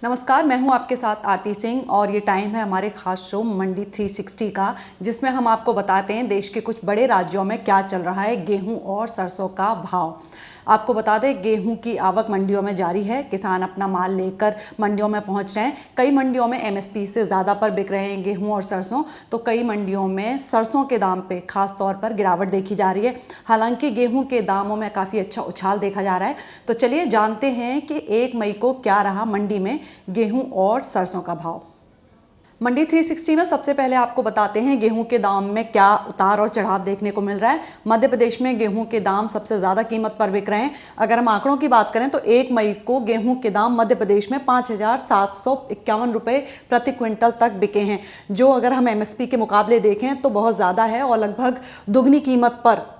नमस्कार, मैं हूं आपके साथ आरती सिंह और ये टाइम है हमारे खास शो मंडी 360 का, जिसमें हम आपको बताते हैं देश के कुछ बड़े राज्यों में क्या चल रहा है गेहूं और सरसों का भाव। आपको बता दें, गेहूं की आवक मंडियों में जारी है। किसान अपना माल लेकर मंडियों में पहुंच रहे हैं। कई मंडियों में एमएसपी से ज़्यादा पर बिक रहे हैं गेहूं और सरसों, तो कई मंडियों में सरसों के दाम पे खास तौर पर गिरावट देखी जा रही है। हालांकि गेहूं के दामों में काफ़ी अच्छा उछाल देखा जा रहा है। तो चलिए जानते हैं कि 1 मई को क्या रहा मंडी में गेहूं और सरसों का भाव। मंडी 360 में सबसे पहले आपको बताते हैं गेहूं के दाम में क्या उतार और चढ़ाव देखने को मिल रहा है। मध्य प्रदेश में गेहूं के दाम सबसे ज़्यादा कीमत पर बिक रहे हैं। अगर हम आंकड़ों की बात करें तो 1 मई को गेहूं के दाम मध्य प्रदेश में 5,751 रुपये प्रति क्विंटल तक बिके हैं, जो अगर हम एमएसपी के मुकाबले देखें तो बहुत ज़्यादा है और लगभग दुगनी कीमत पर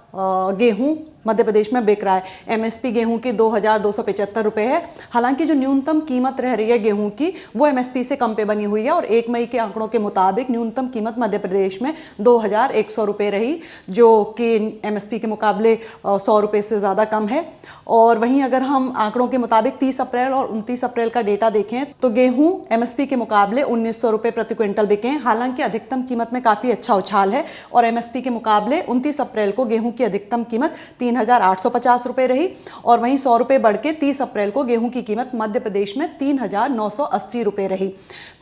गेहूं मध्य प्रदेश में बिक रहा है। एमएसपी गेहूं की 2,275 रुपये है। हालांकि जो न्यूनतम कीमत रह रही है गेहूं की, वो एमएसपी से कम पे बनी हुई है और 1 मई के आंकड़ों के मुताबिक न्यूनतम कीमत मध्य प्रदेश में 2,100 रुपये रही, जो कि एमएसपी के मुकाबले 100 रुपये से ज़्यादा कम है। और वहीं अगर हम आंकड़ों के मुताबिक 30 अप्रैल और 29 अप्रैल का डेटा देखें तो गेहूं एमएसपी के मुकाबले 1,900 रुपये प्रति क्विंटल बिके हैं। हालांकि अधिकतम कीमत में काफ़ी अच्छा उछाल है और एमएसपी के मुकाबले 29 अप्रैल को गेहूं की अधिकतम कीमत 3,850 रुपये रही और वहीं 100 रुपये बढ़ के 30 अप्रैल को गेहूं की कीमत मध्य प्रदेश में 3,980 रुपये रही।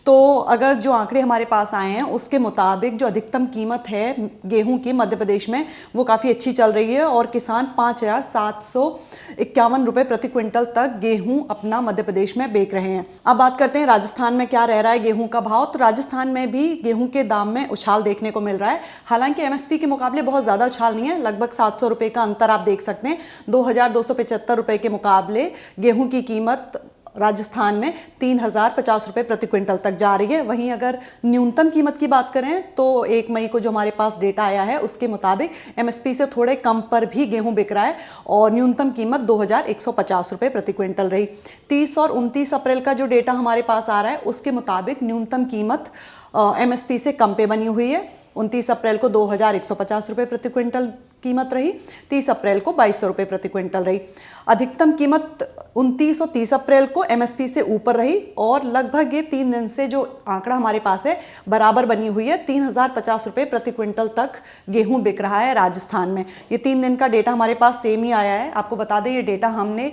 तो अगर जो आंकड़े हमारे पास आए हैं उसके मुताबिक जो अधिकतम कीमत है गेहूं की मध्य प्रदेश में वो काफ़ी अच्छी चल रही है और किसान 5,751 रुपये प्रति क्विंटल तक गेहूं अपना मध्य प्रदेश में बेच रहे हैं। अब बात करते हैं राजस्थान में क्या रह रहा है गेहूं का भाव। तो राजस्थान में भी गेहूं के दाम में उछाल देखने को मिल रहा है। हालांकि एमएसपी के मुकाबले बहुत ज़्यादा उछाल नहीं है, लगभग 700 रुपये का अंतर आप देख सकते हैं। 2,275 रुपये के मुकाबले गेहूं की कीमत राजस्थान में 3,050 रुपये प्रति क्विंटल तक जा रही है। वहीं अगर न्यूनतम कीमत की बात करें तो 1 मई को जो हमारे पास डेटा आया है उसके मुताबिक एमएसपी से थोड़े कम पर भी गेहूं बिक रहा है और न्यूनतम कीमत 2,150 रुपये प्रति क्विंटल रही। 30 और 29 अप्रैल का जो डेटा हमारे पास आ रहा है उसके मुताबिक न्यूनतम कीमत एमएसपी से कम पे बनी हुई है। 29 अप्रैल को 2,150 रुपये प्रति क्विंटल कीमत रही, 30 अप्रैल को 2,200 रुपये प्रति क्विंटल रही। अधिकतम कीमत 29 और 30 अप्रैल को एमएसपी से ऊपर रही और लगभग ये 3 दिन से जो आंकड़ा हमारे पास है बराबर बनी हुई है। 3,050 रुपये प्रति क्विंटल तक गेहूं बिक रहा है राजस्थान में। ये 3 दिन का डेटा हमारे पास सेम ही आया है। आपको बता दें ये डेटा हमने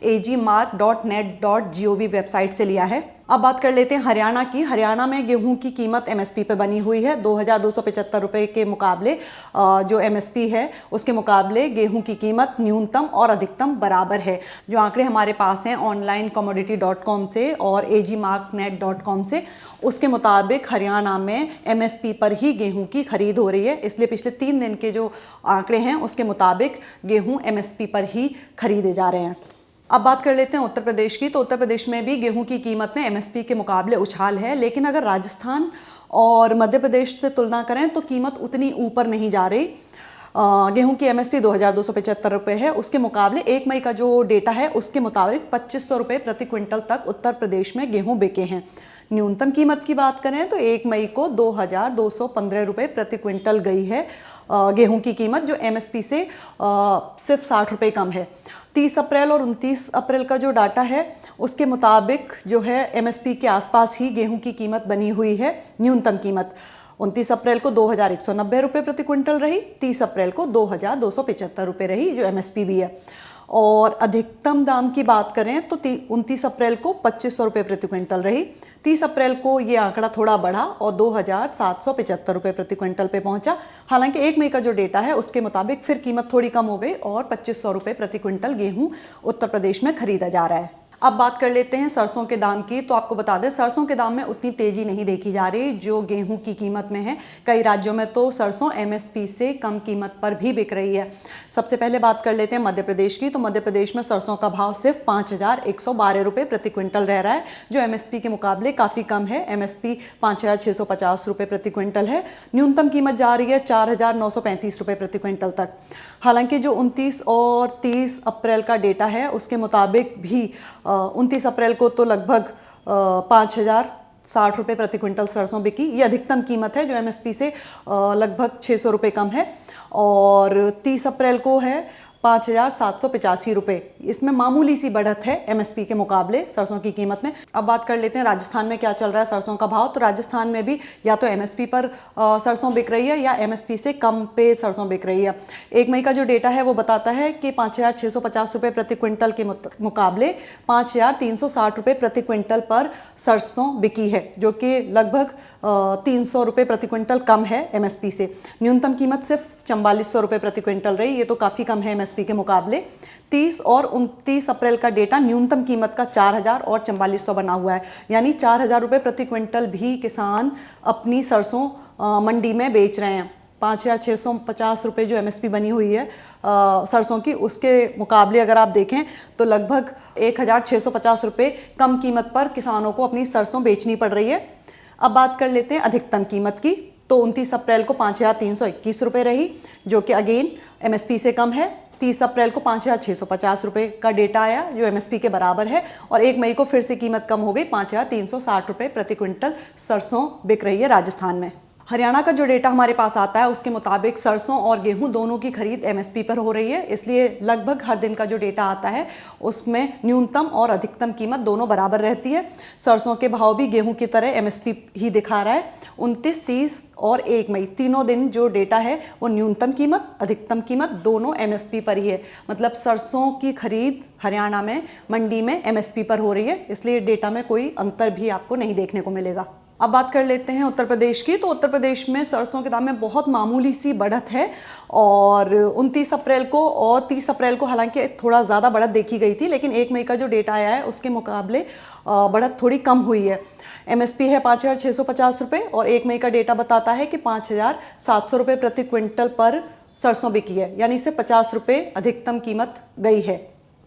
agmark.net.gov वेबसाइट से लिया है। अब बात कर लेते हैं हरियाणा की। हरियाणा में गेहूं की कीमत एमएसपी पे बनी हुई है। 2,275 रुपये के मुकाबले जो एमएसपी है उसके मुकाबले गेहूं की कीमत न्यूनतम और अधिकतम बराबर है। जो आंकड़े हमारे पास हैं onlinecommodity.com से और agmarknet.com से, उसके मुताबिक हरियाणा में एमएसपी पर ही गेहूं की खरीद हो रही है। इसलिए पिछले 3 दिन के जो आंकड़े हैं उसके मुताबिक गेहूं एमएसपी पर ही खरीदे जा रहे हैं। अब बात कर लेते हैं उत्तर प्रदेश की। तो उत्तर प्रदेश में भी गेहूं की कीमत में एमएसपी के मुकाबले उछाल है, लेकिन अगर राजस्थान और मध्य प्रदेश से तुलना करें तो कीमत उतनी ऊपर नहीं जा रही। गेहूं की एमएसपी 2,275 रुपये है। उसके मुकाबले 1 मई का जो डेटा है उसके मुताबिक 2,500 रुपये प्रति क्विंटल तक उत्तर प्रदेश में गेहूं बिके हैं। न्यूनतम कीमत की बात करें तो 1 मई को 2,215 रुपये प्रति क्विंटल गई है गेहूं की कीमत, जो एमएसपी से सिर्फ 60 रुपये कम है। 30 अप्रैल और 29 अप्रैल का जो डाटा है उसके मुताबिक जो है एमएसपी के आसपास ही गेहूं की कीमत बनी हुई है। न्यूनतम कीमत 29 अप्रैल को 2,190 रुपये प्रति क्विंटल रही, 30 अप्रैल को 2,275 रुपये रही, जो एमएसपी भी है। और अधिकतम दाम की बात करें तो 29 अप्रैल को 2,500 रुपये प्रति क्विंटल रही। 30 अप्रैल को ये आंकड़ा थोड़ा बढ़ा और 2,775 रुपये प्रति क्विंटल पे पहुंचा। हालांकि 1 मई का जो डेटा है उसके मुताबिक फिर कीमत थोड़ी कम हो गई और 2,500 रुपये प्रति क्विंटल गेहूं उत्तर प्रदेश में खरीदा जा रहा है। अब बात कर लेते हैं सरसों के दाम की। तो आपको बता दें सरसों के दाम में उतनी तेज़ी नहीं देखी जा रही जो गेहूं की कीमत में है। कई राज्यों में तो सरसों एमएसपी से कम कीमत पर भी बिक रही है। सबसे पहले बात कर लेते हैं मध्य प्रदेश की। तो मध्य प्रदेश में सरसों का भाव सिर्फ 5,112 रुपये प्रति क्विंटल रह रहा है, जो एमएसपी के मुकाबले काफ़ी कम है। एमएसपी 5,650 रुपये प्रति क्विंटल है। न्यूनतम कीमत जा रही है 4,935 रुपये प्रति क्विंटल तक। हालांकि जो 29 और 30 अप्रैल का डेटा है उसके मुताबिक भी 29 अप्रैल को तो लगभग 5,060 रुपये प्रति क्विंटल सरसों बिकी। ये अधिकतम कीमत है जो एमएसपी से लगभग 600 रुपये कम है। और 30 अप्रैल को है 5,785 रुपये। इसमें मामूली सी बढ़त है एमएसपी के मुकाबले सरसों की कीमत में। अब बात कर लेते हैं राजस्थान में क्या चल रहा है सरसों का भाव। तो राजस्थान में भी या तो एमएसपी पर सरसों बिक रही है या एमएसपी से कम पे सरसों बिक रही है। 1 मई का जो डेटा है वो बताता है कि 5,650 रुपये प्रति क्विंटल के मुकाबले 5,360 रुपये प्रति क्विंटल पर सरसों बिकी है, जो कि लगभग 300 रुपये प्रति क्विंटल कम है एमएसपी से। न्यूनतम कीमत सिर्फ 4400 रुपये प्रति क्विंटल रही, ये तो काफ़ी कम है एमएसपी के मुकाबले। 30 और 29 अप्रैल का डेटा न्यूनतम कीमत का 4,000 और 4400 बना हुआ है, यानी 4,000 रुपये प्रति क्विंटल भी किसान अपनी सरसों मंडी में बेच रहे हैं। 5,650 रुपये जो एमएसपी बनी हुई है सरसों की, उसके मुकाबले अगर आप देखें तो लगभग 1,650 रुपये कम कीमत पर किसानों को अपनी सरसों बेचनी पड़ रही है। अब बात कर लेते हैं अधिकतम कीमत की। तो 29 अप्रैल को 5,321 रुपये रही, जो कि अगेन एमएसपी से कम है। 30 अप्रैल को 5,650 रुपये का डेटा आया, जो एमएसपी के बराबर है। और 1 मई को फिर से कीमत कम हो गई, 5,360 रुपये प्रति क्विंटल सरसों बिक रही है राजस्थान में। हरियाणा का जो डेटा हमारे पास आता है उसके मुताबिक सरसों और गेहूं दोनों की खरीद एमएसपी पर हो रही है, इसलिए लगभग हर दिन का जो डेटा आता है उसमें न्यूनतम और अधिकतम कीमत दोनों बराबर रहती है। सरसों के भाव भी गेहूं की तरह एमएसपी ही दिखा रहा है। 29, 30 और 1 मई तीनों दिन जो डेटा है वो न्यूनतम कीमत, अधिकतम कीमत दोनों एमएसपी पर ही है। मतलब सरसों की खरीद हरियाणा में मंडी में एमएसपी पर हो रही है, इसलिए डेटा में कोई अंतर भी आपको नहीं देखने को मिलेगा। अब बात कर लेते हैं उत्तर प्रदेश की। तो उत्तर प्रदेश में सरसों के दाम में बहुत मामूली सी बढ़त है, और 29 अप्रैल को और 30 अप्रैल को हालांकि थोड़ा ज़्यादा बढ़त देखी गई थी, लेकिन 1 मई का जो डेटा आया है उसके मुकाबले बढ़त थोड़ी कम हुई है। एमएसपी है 5,650 रुपये और 1 मई का डेटा बताता है कि 5,700 रुपये प्रति क्विंटल पर सरसों बिकी है, यानी इससे 50 रुपये अधिकतम कीमत गई है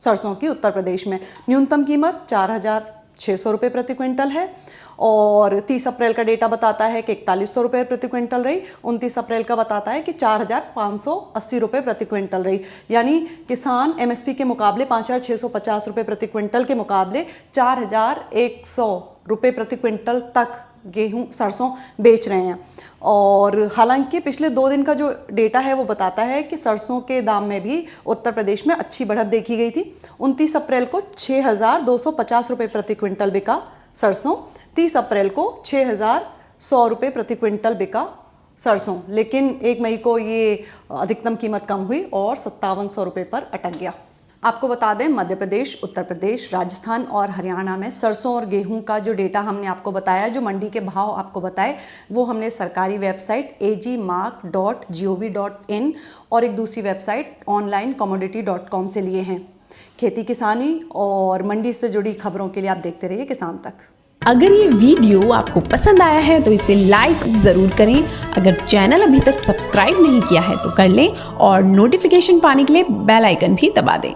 सरसों की उत्तर प्रदेश में। न्यूनतम कीमत 4,600 रुपये प्रति क्विंटल है, और 30 अप्रैल का डेटा बताता है कि 4100 रुपये प्रति क्विंटल रही। 29 अप्रैल का बताता है कि 4,580 रुपये प्रति क्विंटल रही, यानी किसान एमएसपी के मुकाबले 5,650 रुपये प्रति क्विंटल के मुकाबले 4,100 रुपये प्रति क्विंटल तक गेहूं सरसों बेच रहे हैं। और हालांकि पिछले 2 दिन का जो डेटा है वो बताता है कि सरसों के दाम में भी उत्तर प्रदेश में अच्छी बढ़त देखी गई थी। 29 अप्रैल को 6,250 रुपये प्रति क्विंटल बिका सरसों, 30 अप्रैल को 6,100 रुपये प्रति क्विंटल बिका सरसों, लेकिन 1 मई को ये अधिकतम कीमत कम हुई और 5,700 रुपये पर अटक गया। आपको बता दें, मध्य प्रदेश, उत्तर प्रदेश, राजस्थान और हरियाणा में सरसों और गेहूं का जो डेटा हमने आपको बताया, जो मंडी के भाव आपको बताए, वो हमने सरकारी वेबसाइट agmark.gov.in और एक दूसरी वेबसाइट onlinecommodity.com से लिए हैं। खेती किसानी और मंडी से जुड़ी खबरों के लिए आप देखते रहिए किसान तक। अगर ये वीडियो आपको पसंद आया है तो इसे लाइक ज़रूर करें। अगर चैनल अभी तक सब्सक्राइब नहीं किया है तो कर लें, और नोटिफिकेशन पाने के लिए बेल आइकन भी दबा दें।